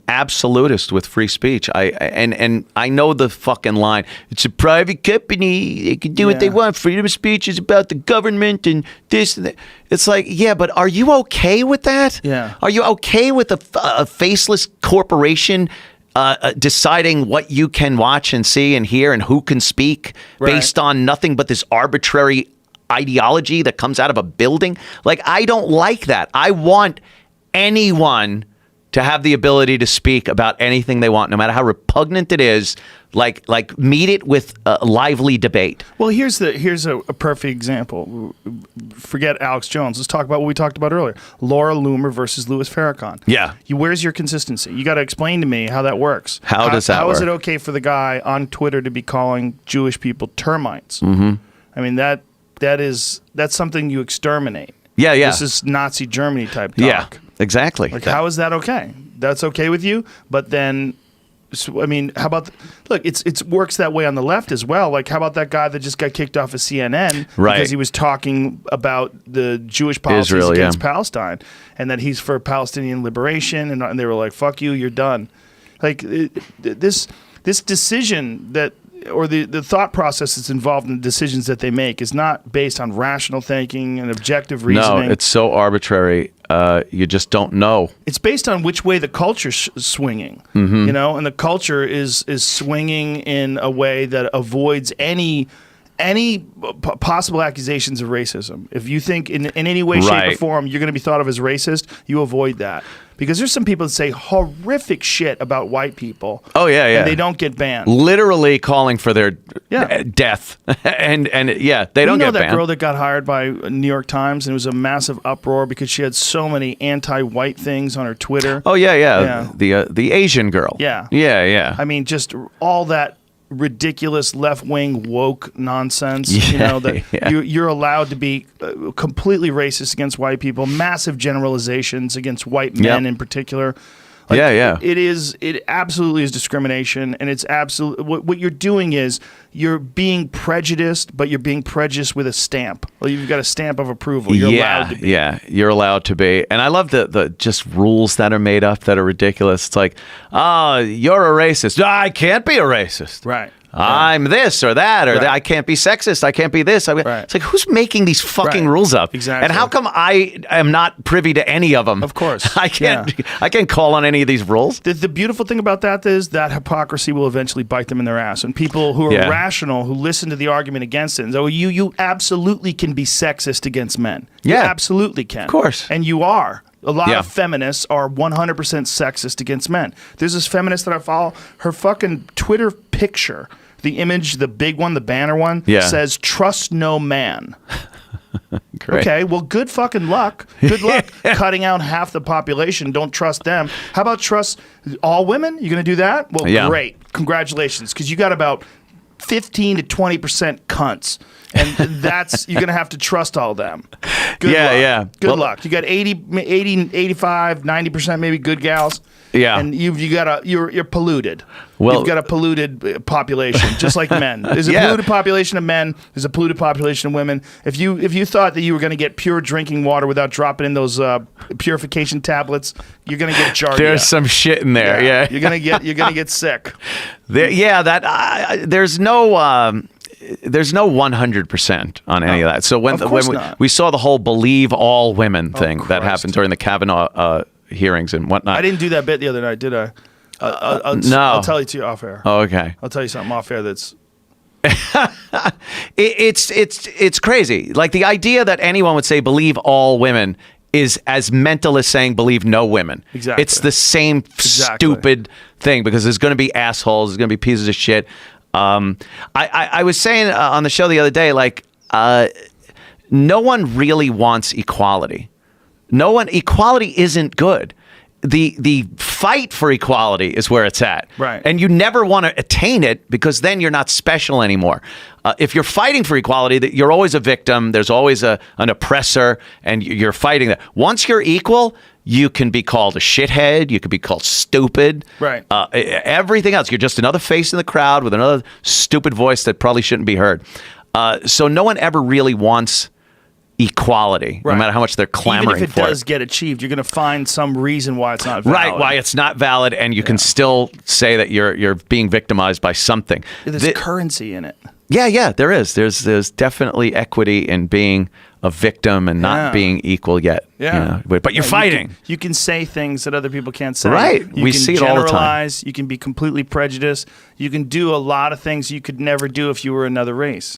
absolutist with free speech. And I know the fucking line. It's a private company. They can do what they want. Freedom of speech is about the government and this and that. It's like, yeah, but are you okay with that? Yeah. Are you okay with a faceless corporation deciding what you can watch and see and hear and who can speak based on nothing but this arbitrary ideology that comes out of a building? Like, I don't like that. I want anyone to have the ability to speak about anything they want, no matter how repugnant it is. Like meet it with a lively debate. Well, here's a perfect example. Forget Alex Jones. Let's talk about what we talked about earlier. Laura Loomer versus Louis Farrakhan. Yeah. Where's your consistency? You got to explain to me how that works. How does that work? How is it okay for the guy on Twitter to be calling Jewish people termites? Mm-hmm. I mean, that's something you exterminate. Yeah. This is Nazi Germany type talk. Yeah, exactly. Like, how is that okay? That's okay with you, but then, I mean, how about look? It works that way on the left as well. Like, how about that guy that just got kicked off of CNN because he was talking about the Jewish policies against Palestine, and that he's for Palestinian liberation, and they were like, "Fuck you, you're done." Like this decision that. Or the thought process that's involved in the decisions that they make is not based on rational thinking and objective reasoning. No, it's so arbitrary. You just don't know. It's based on which way the culture's swinging, you know, and the culture is swinging in a way that avoids any possible accusations of racism. If you think in any way, shape, or form you're going to be thought of as racist, you avoid that. Because there's some people that say horrific shit about white people. Oh, yeah. And they don't get banned. Literally calling for their death. and they don't get banned. You know that girl that got hired by New York Times, and it was a massive uproar because she had so many anti-white things on her Twitter. Oh, yeah. The Asian girl. Yeah. Yeah. I mean, just all that ridiculous left-wing woke nonsense, you know, that you're allowed to be completely racist against white people, massive generalizations against white men in particular. Like, it absolutely is discrimination, and it's absolutely what you're doing is you're being prejudiced, but you're being prejudiced with a stamp. Well, you've got a stamp of approval. You're allowed to be. Yeah, you're allowed to be. And I love the just rules that are made up that are ridiculous. It's like, you're a racist. I can't be a racist. Right. I'm this or that, or that. I can't be sexist. I can't be this. It's like, who's making these fucking rules up? Exactly. And how come I am not privy to any of them? Of course. I can't call on any of these rules. The beautiful thing about that is that hypocrisy will eventually bite them in their ass. And people who are rational, who listen to the argument against it, and say, oh, you absolutely can be sexist against men. You absolutely can. Of course. And you are. A lot of feminists are 100% sexist against men. There's this feminist that I follow. Her fucking Twitter picture, the image, the big one, the banner one, says, trust no man. Great. Okay, well, good fucking luck. Good luck cutting out half the population. Don't trust them. How about trust all women? You going to do that? Well, great. Congratulations, because you got about 15 to 20% cunts. And you're going to have to trust all of them. Good luck. Good luck. You got 80, 85, 90% maybe good gals. Yeah. And you're polluted. Well, you've got a polluted population, just like men. There's a polluted population of men. There's a polluted population of women. If you thought that you were going to get pure drinking water without dropping in those purification tablets, you're going to get giardia. There's some shit in there. Yeah. You're going to get sick. There's no 100% on any of that. So when we saw the whole believe all women thing that happened during the Kavanaugh hearings and whatnot. I didn't do that bit the other night, did I? No. I'll tell you to you off air. Oh, okay. I'll tell you something off air that's... it's crazy. Like, the idea that anyone would say believe all women is as mental as saying believe no women. Exactly. It's the same stupid thing, because there's going to be assholes, there's going to be pieces of shit. I was saying on the show the other day, like, no one really wants equality. Equality isn't good. The fight for equality is where it's at. Right. And you never want to attain it, because then you're not special anymore. If you're fighting for equality, you're always a victim. There's always an oppressor, and you're fighting that. Once you're equal, you can be called a shithead. You can be called stupid. Right. Everything else. You're just another face in the crowd with another stupid voice that probably shouldn't be heard. So no one ever really wants equality, no matter how much they're clamoring for. Even if it does get achieved, you're going to find some reason why it's not valid. Right, why it's not valid, and you can still say that you're being victimized by something. There's currency in it. Yeah, there is. There's definitely equity in being a victim and not being equal yet. Yeah. But you're fighting. You can say things that other people can't say. Right. We see it all the time. You can generalize. You can be completely prejudiced. You can do a lot of things you could never do if you were another race.